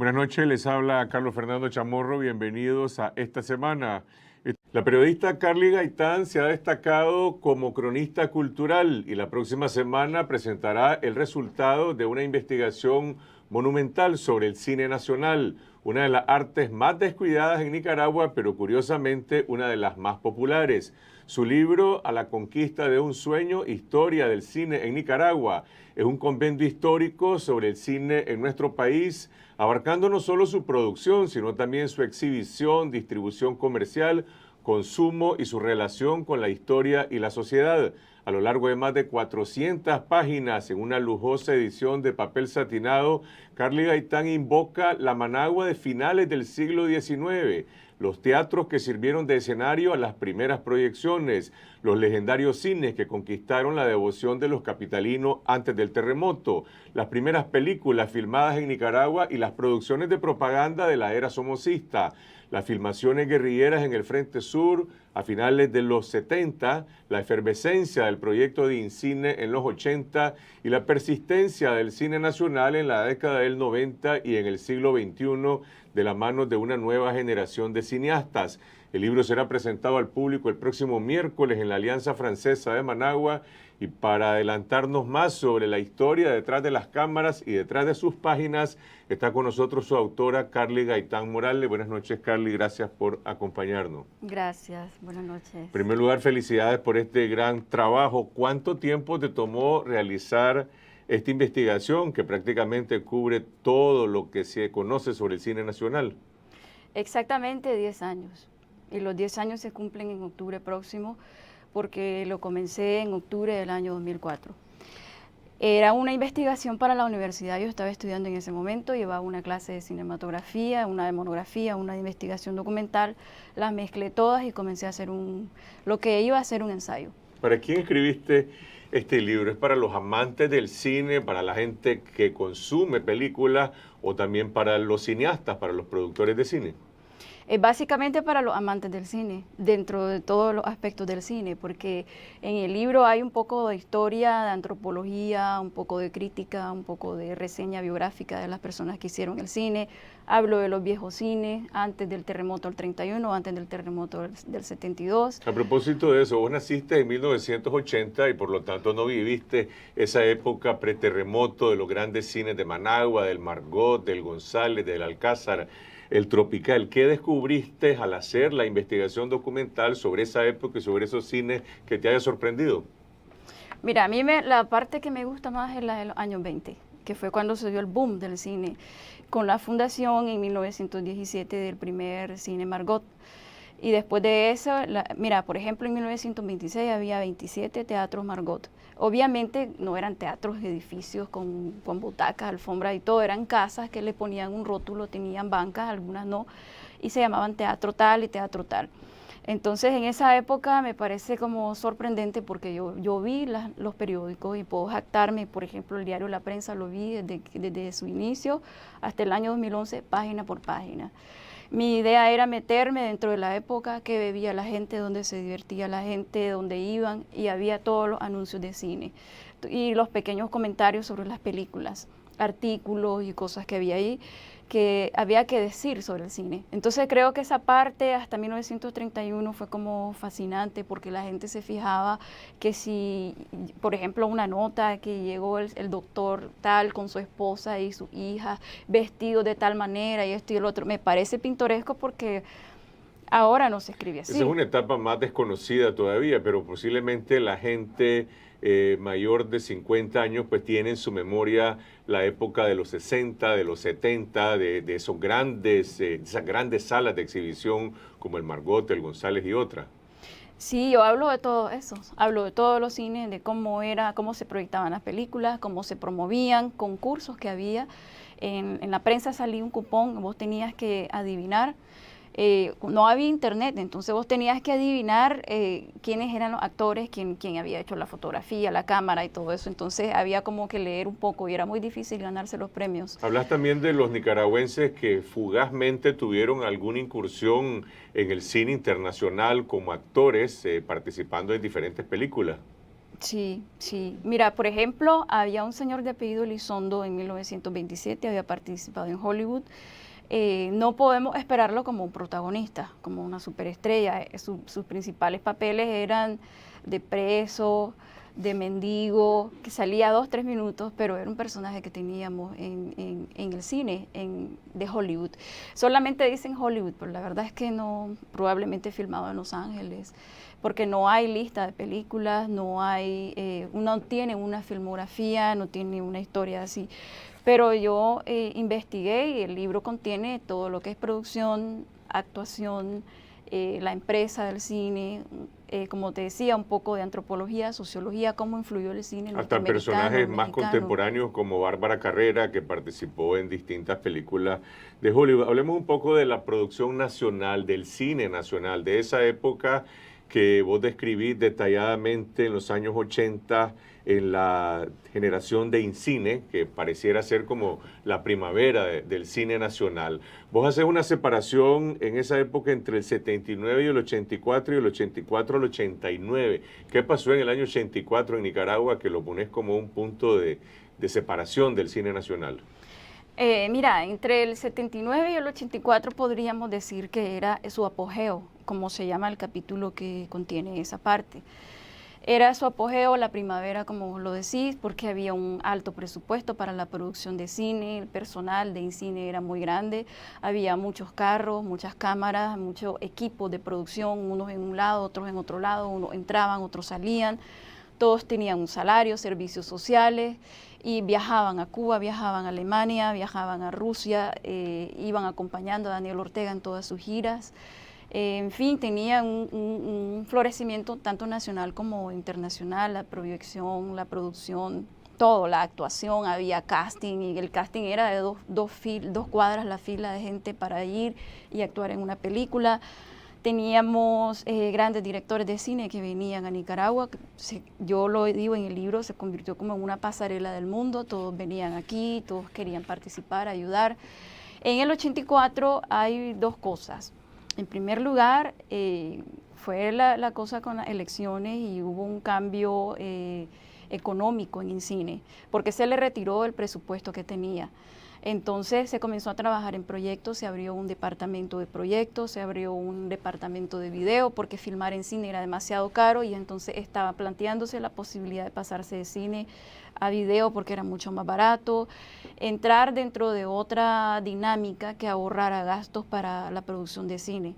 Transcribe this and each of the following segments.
Buenas noches, les habla Carlos Fernando Chamorro, bienvenidos a esta semana. La periodista Carly Gaitán se ha destacado como cronista cultural y la próxima semana presentará el resultado de una investigación monumental sobre el cine nacional, una de las artes más descuidadas en Nicaragua, pero curiosamente una de las más populares. Su libro, A la conquista de un sueño, historia del cine en Nicaragua, es un compendio histórico sobre el cine en nuestro país, abarcando no solo su producción, sino también su exhibición, distribución comercial, consumo y su relación con la historia y la sociedad. A lo largo de más de 400 páginas en una lujosa edición de papel satinado, Carly Gaitán invoca la Managua de finales del siglo XIX, los teatros que sirvieron de escenario a las primeras proyecciones, los legendarios cines que conquistaron la devoción de los capitalinos antes del terremoto, las primeras películas filmadas en Nicaragua y las producciones de propaganda de la era somocista, las filmaciones guerrilleras en el Frente Sur a finales de los 70, la efervescencia del proyecto de Incine en los 80 y la persistencia del cine nacional en la década del 90 y en el siglo XXI de la mano de una nueva generación de cineastas. El libro será presentado al público el próximo miércoles en la Alianza Francesa de Managua, y para adelantarnos más sobre la historia detrás de las cámaras y detrás de sus páginas, está con nosotros su autora, Carly Gaitán Morales. Buenas noches, Carly, gracias por acompañarnos. Gracias, buenas noches. En primer lugar, felicidades por este gran trabajo. ¿Cuánto tiempo te tomó realizar esta investigación que prácticamente cubre todo lo que se conoce sobre el cine nacional? Exactamente 10 años. Y los 10 años se cumplen en octubre próximo, porque lo comencé en octubre del año 2004. Era una investigación para la universidad, yo estaba estudiando en ese momento, llevaba una clase de cinematografía, una de monografía, una de investigación documental, las mezclé todas y comencé a hacer lo que iba a ser un ensayo. ¿Para quién escribiste este libro? ¿Es para los amantes del cine, para la gente que consume películas o también para los cineastas, para los productores de cine? Básicamente para los amantes del cine, dentro de todos los aspectos del cine, porque en el libro hay un poco de historia, de antropología, un poco de crítica, un poco de reseña biográfica de las personas que hicieron el cine. Hablo de los viejos cines, antes del terremoto del 31, antes del terremoto del 72. A propósito de eso, vos naciste en 1980 y por lo tanto no viviste esa época preterremoto de los grandes cines de Managua, del Margot, del González, del Alcázar, el Tropical. ¿Qué descubriste al hacer la investigación documental sobre esa época y sobre esos cines que te haya sorprendido? Mira, a mí la parte que me gusta más es la de los años 20, que fue cuando se dio el boom del cine, con la fundación en 1917 del primer cine Margot. Y después de eso, mira, por ejemplo, en 1926 había 27 teatros Margot. Obviamente no eran teatros, edificios con butacas, alfombras y todo, eran casas que le ponían un rótulo, tenían bancas, algunas no, y se llamaban teatro tal y teatro tal. Entonces, en esa época me parece como sorprendente porque yo vi los periódicos y puedo jactarme, por ejemplo, el diario La Prensa lo vi desde su inicio hasta el año 2011, página por página. Mi idea era meterme dentro de la época que bebía la gente, donde se divertía la gente, donde iban, y había todos los anuncios de cine y los pequeños comentarios sobre las películas, artículos y cosas que había ahí que había que decir sobre el cine. Entonces creo que esa parte hasta 1931 fue como fascinante porque la gente se fijaba que si, por ejemplo, una nota que llegó el doctor tal con su esposa y su hija vestido de tal manera y esto y el otro, me parece pintoresco porque ahora no se escribe así. Esa es una etapa más desconocida todavía, pero posiblemente la gente mayor de 50 años pues tiene en su memoria la época de los 60, de los 70, de esas grandes salas de exhibición como el Margot, el González y otras. Sí, yo hablo de todo eso, hablo de todos los cines, de cómo se proyectaban las películas, cómo se promovían, concursos que había. En la prensa salía un cupón, vos tenías que adivinar. No había internet, entonces vos tenías que adivinar quiénes eran los actores, quién había hecho la fotografía, la cámara y todo eso, entonces había como que leer un poco y era muy difícil ganarse los premios. Hablas también de los nicaragüenses que fugazmente tuvieron alguna incursión en el cine internacional como actores, participando en diferentes películas. Sí, sí. Mira, por ejemplo, había un señor de apellido Elizondo en 1927, había participado en Hollywood. No podemos esperarlo como un protagonista, como una superestrella. Sus principales papeles eran de preso, de mendigo, que salía 2, 3 minutos, pero era un personaje que teníamos en el cine de Hollywood. Solamente dicen Hollywood, pero la verdad es que no, probablemente filmado en Los Ángeles, porque no hay lista de películas, no tiene una filmografía, no tiene una historia así. Pero yo investigué y el libro contiene todo lo que es producción, actuación, la empresa del cine, como te decía, un poco de antropología, sociología, cómo influyó el cine Hasta norteamericano, personajes más mexicano. contemporáneos como Bárbara Carrera, que participó en distintas películas de Hollywood. Hablemos un poco de la producción nacional, del cine nacional, de esa época que vos describís detalladamente en los años 80, en la generación de INCINE, que pareciera ser como la primavera del cine nacional. Vos haces una separación en esa época entre el 79 y el 84 y el 84 al 89. ¿Qué pasó en el año 84 en Nicaragua que lo pones como un punto de separación del cine nacional? Mira, entre el 79 y el 84 podríamos decir que era su apogeo, como se llama el capítulo que contiene esa parte. Era su apogeo, la primavera, como lo decís, porque había un alto presupuesto para la producción de cine, el personal de INCINE era muy grande, había muchos carros, muchas cámaras, muchos equipos de producción, unos en un lado, otros en otro lado, unos entraban, otros salían, todos tenían un salario, servicios sociales, y viajaban a Cuba, viajaban a Alemania, viajaban a Rusia, iban acompañando a Daniel Ortega en todas sus giras. En fin, tenía un florecimiento tanto nacional como internacional, la proyección, la producción, todo, la actuación, había casting, y el casting era de dos cuadras la fila de gente para ir y actuar en una película. Teníamos grandes directores de cine que venían a Nicaragua, yo lo digo en el libro, se convirtió como en una pasarela del mundo, todos venían aquí, todos querían participar, ayudar. En el 84 hay dos cosas. En primer lugar, fue la cosa con las elecciones y hubo un cambio económico en INCINE, porque se le retiró el presupuesto que tenía. Entonces se comenzó a trabajar en proyectos, se abrió un departamento de proyectos, se abrió un departamento de video, porque filmar en cine era demasiado caro y entonces estaba planteándose la posibilidad de pasarse de cine a video porque era mucho más barato, entrar dentro de otra dinámica que ahorrara gastos para la producción de cine.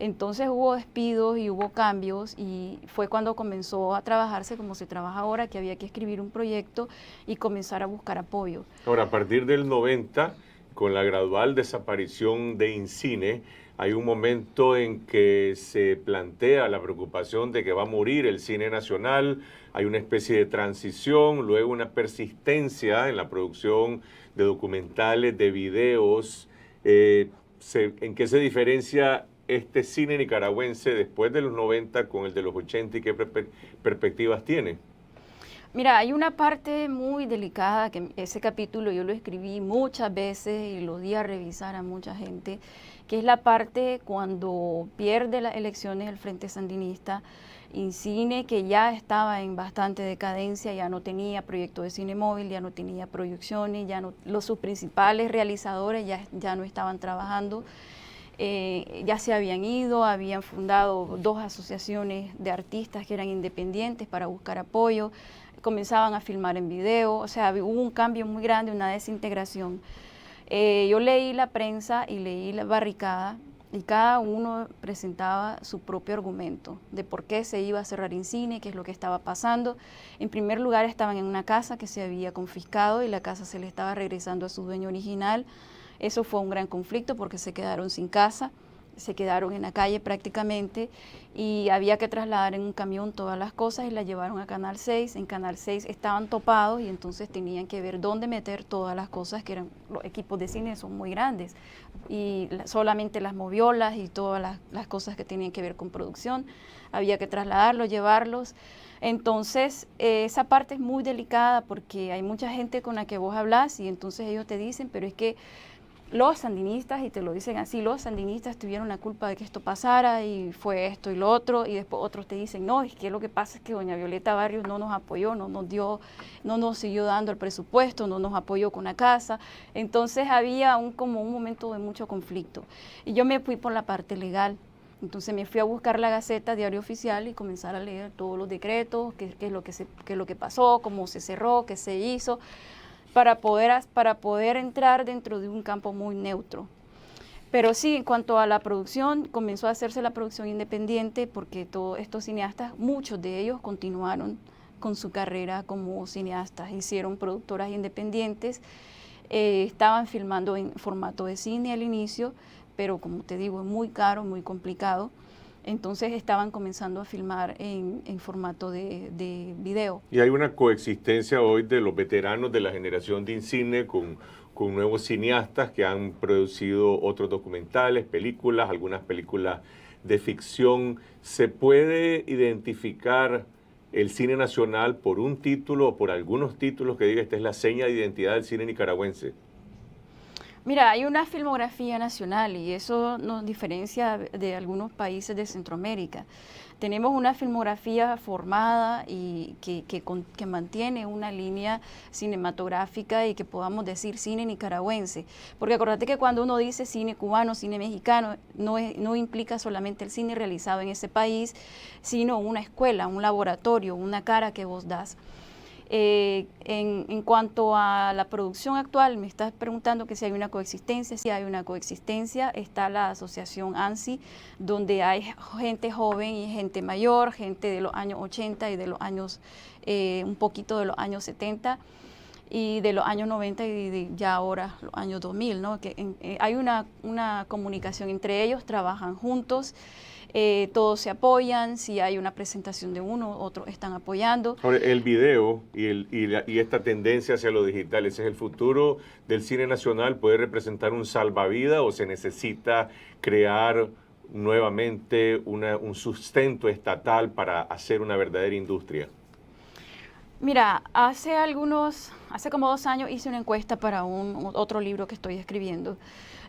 Entonces hubo despidos y hubo cambios y fue cuando comenzó a trabajarse como se trabaja ahora, que había que escribir un proyecto y comenzar a buscar apoyo. Ahora, a partir del 90, con la gradual desaparición de INCINE, hay un momento en que se plantea la preocupación de que va a morir el cine nacional, hay una especie de transición, luego una persistencia en la producción de documentales, de videos. ¿En qué se diferencia este cine nicaragüense después de los 90 con el de los 80 y qué perspectivas tiene? Mira, hay una parte muy delicada, que ese capítulo yo lo escribí muchas veces y lo di a revisar a mucha gente, que es la parte cuando pierde las elecciones el Frente Sandinista, INCINE, que ya estaba en bastante decadencia, ya no tenía proyecto de cine móvil, ya no tenía proyecciones, sus principales realizadores ya no estaban trabajando. Ya se habían ido, habían fundado 2 asociaciones de artistas que eran independientes para buscar apoyo, comenzaban a filmar en video, o sea, hubo un cambio muy grande, una desintegración. Yo leí la prensa y leí la barricada y cada uno presentaba su propio argumento de por qué se iba a cerrar INCINE, qué es lo que estaba pasando. En primer lugar, estaban en una casa que se había confiscado y la casa se le estaba regresando a su dueño original. Eso fue un gran conflicto porque se quedaron sin casa, se quedaron en la calle prácticamente y había que trasladar en un camión todas las cosas y las llevaron a Canal 6. En Canal 6 estaban topados y entonces tenían que ver dónde meter todas las cosas, que eran, los equipos de cine son muy grandes y solamente las moviolas y todas las cosas que tenían que ver con producción, había que trasladarlos, llevarlos. Entonces, esa parte es muy delicada porque hay mucha gente con la que vos hablas y entonces ellos te dicen, pero es que los sandinistas, y te lo dicen así, los sandinistas tuvieron la culpa de que esto pasara y fue esto y lo otro, y después otros te dicen, no, es que lo que pasa es que doña Violeta Barrios no nos apoyó, no nos siguió dando el presupuesto, no nos apoyó con la casa. Entonces había como un momento de mucho conflicto. Y yo me fui por la parte legal. Entonces me fui a buscar la Gaceta, Diario Oficial, y comenzar a leer todos los decretos, qué es lo que pasó, cómo se cerró, qué se hizo, para poder entrar dentro de un campo muy neutro. Pero sí, en cuanto a la producción, comenzó a hacerse la producción independiente porque todos estos cineastas, muchos de ellos continuaron con su carrera como cineastas, hicieron productoras independientes, estaban filmando en formato de cine al inicio, pero como te digo, es muy caro, muy complicado. Entonces estaban comenzando a filmar en formato de video. Y hay una coexistencia hoy de los veteranos de la generación de InCine con nuevos cineastas que han producido otros documentales, películas, algunas películas de ficción. ¿Se puede identificar el cine nacional por un título o por algunos títulos que diga esta es la seña de identidad del cine nicaragüense? Mira, hay una filmografía nacional y eso nos diferencia de algunos países de Centroamérica. Tenemos una filmografía formada y que mantiene una línea cinematográfica y que podamos decir cine nicaragüense. Porque acordate que cuando uno dice cine cubano, cine mexicano, no implica solamente el cine realizado en ese país, sino una escuela, un laboratorio, una cara que vos das. En cuanto a la producción actual, me estás preguntando que si hay una coexistencia. Sí hay una coexistencia, está la asociación ANSI, donde hay gente joven y gente mayor, gente de los años 80 y de los años, un poquito de los años 70 y de los años 90 y ya ahora los años 2000, ¿no? Hay una comunicación entre ellos, trabajan juntos. Todos se apoyan, si hay una presentación de uno, otros están apoyando. Ahora, el video y esta tendencia hacia lo digital, ¿ese es el futuro del cine nacional? ¿Puede representar un salvavidas o se necesita crear nuevamente un sustento estatal para hacer una verdadera industria? Mira, hace como 2 años hice una encuesta para otro libro que estoy escribiendo.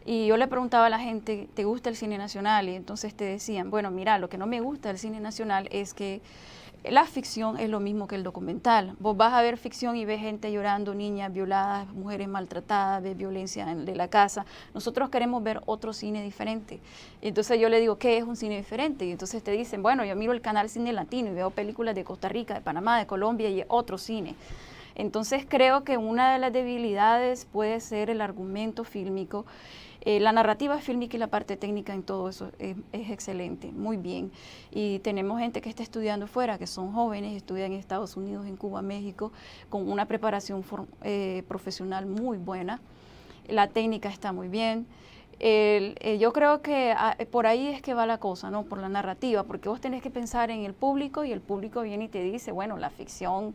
Y yo le preguntaba a la gente, ¿te gusta el cine nacional? Y entonces te decían, bueno, mira, lo que no me gusta del cine nacional es que la ficción es lo mismo que el documental. Vos vas a ver ficción y ves gente llorando, niñas violadas, mujeres maltratadas, ves violencia de la casa. Nosotros queremos ver otro cine diferente. Y entonces yo le digo, ¿qué es un cine diferente? Y entonces te dicen, bueno, yo miro el canal Cine Latino y veo películas de Costa Rica, de Panamá, de Colombia y otro cine. Entonces creo que una de las debilidades puede ser el argumento fílmico. La narrativa fílmica y la parte técnica en todo eso es excelente, muy bien. Y tenemos gente que está estudiando fuera, que son jóvenes, estudian en Estados Unidos, en Cuba, México, con una preparación profesional muy buena. La técnica está muy bien. Yo creo que por ahí es que va la cosa, ¿no? Por la narrativa, porque vos tenés que pensar en el público y el público viene y te dice, bueno, la ficción...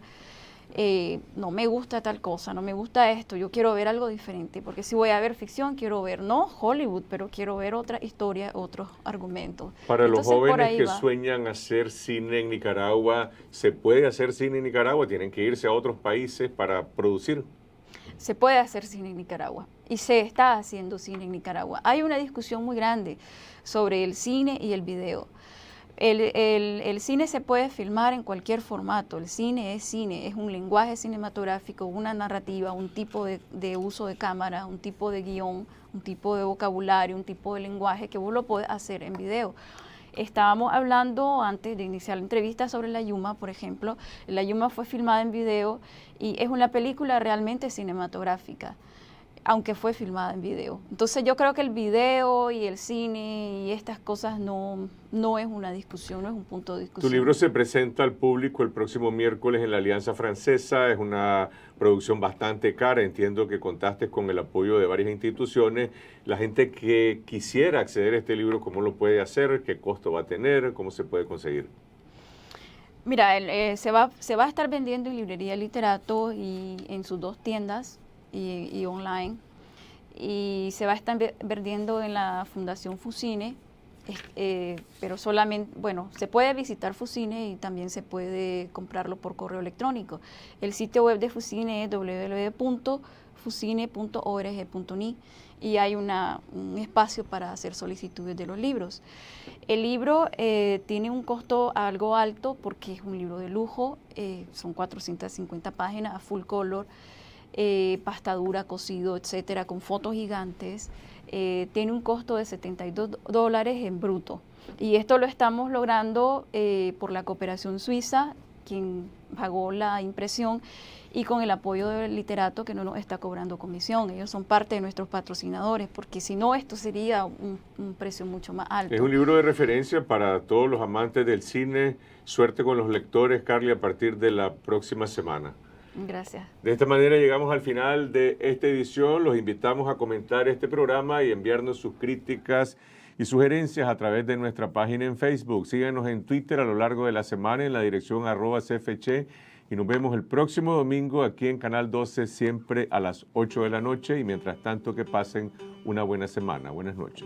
no me gusta tal cosa, no me gusta esto, yo quiero ver algo diferente, porque si voy a ver ficción, quiero ver, no Hollywood, pero quiero ver otra historia, otros argumentos. Para los jóvenes que sueñan hacer cine en Nicaragua, ¿se puede hacer cine en Nicaragua? ¿Tienen que irse a otros países para producir? Se puede hacer cine en Nicaragua y se está haciendo cine en Nicaragua. Hay una discusión muy grande sobre el cine y el video. El cine se puede filmar en cualquier formato, el cine, es un lenguaje cinematográfico, una narrativa, un tipo de uso de cámara, un tipo de guión, un tipo de vocabulario, un tipo de lenguaje que vos lo podés hacer en video. Estábamos hablando antes de iniciar la entrevista sobre La Yuma, por ejemplo. La Yuma fue filmada en video y es una película realmente cinematográfica, aunque fue filmada en video. Entonces yo creo que el video y el cine y estas cosas no es una discusión, no es un punto de discusión. Tu libro se presenta al público el próximo miércoles en la Alianza Francesa, es una producción bastante cara, entiendo que contaste con el apoyo de varias instituciones. La gente que quisiera acceder a este libro, ¿cómo lo puede hacer? ¿Qué costo va a tener? ¿Cómo se puede conseguir? Mira, se va a estar vendiendo en Librería Literato y en sus 2 tiendas, y online, y se va a estar vendiendo en la Fundación Fucine, pero solamente, bueno, se puede visitar Fucine y también se puede comprarlo por correo electrónico. El sitio web de Fucine es www.fucine.org. fucine.org.ni y hay un espacio para hacer solicitudes de los libros. El libro tiene un costo algo alto porque es un libro de lujo, son 450 páginas a full color, pastadura, cosido, etcétera, con fotos gigantes. Tiene un costo de $72 en bruto. Y esto lo estamos logrando por la cooperación suiza, quien pagó la impresión, y con el apoyo del literato que no nos está cobrando comisión. Ellos son parte de nuestros patrocinadores, porque si no, esto sería un precio mucho más alto. Es un libro de referencia para todos los amantes del cine. Suerte con los lectores, Carly, a partir de la próxima semana. Gracias. De esta manera llegamos al final de esta edición. Los invitamos a comentar este programa y enviarnos sus críticas y sugerencias a través de nuestra página en Facebook. Síganos en Twitter a lo largo de la semana en la dirección @CFC y nos vemos el próximo domingo aquí en Canal 12, siempre a las 8 de la noche. Y mientras tanto, que pasen una buena semana. Buenas noches.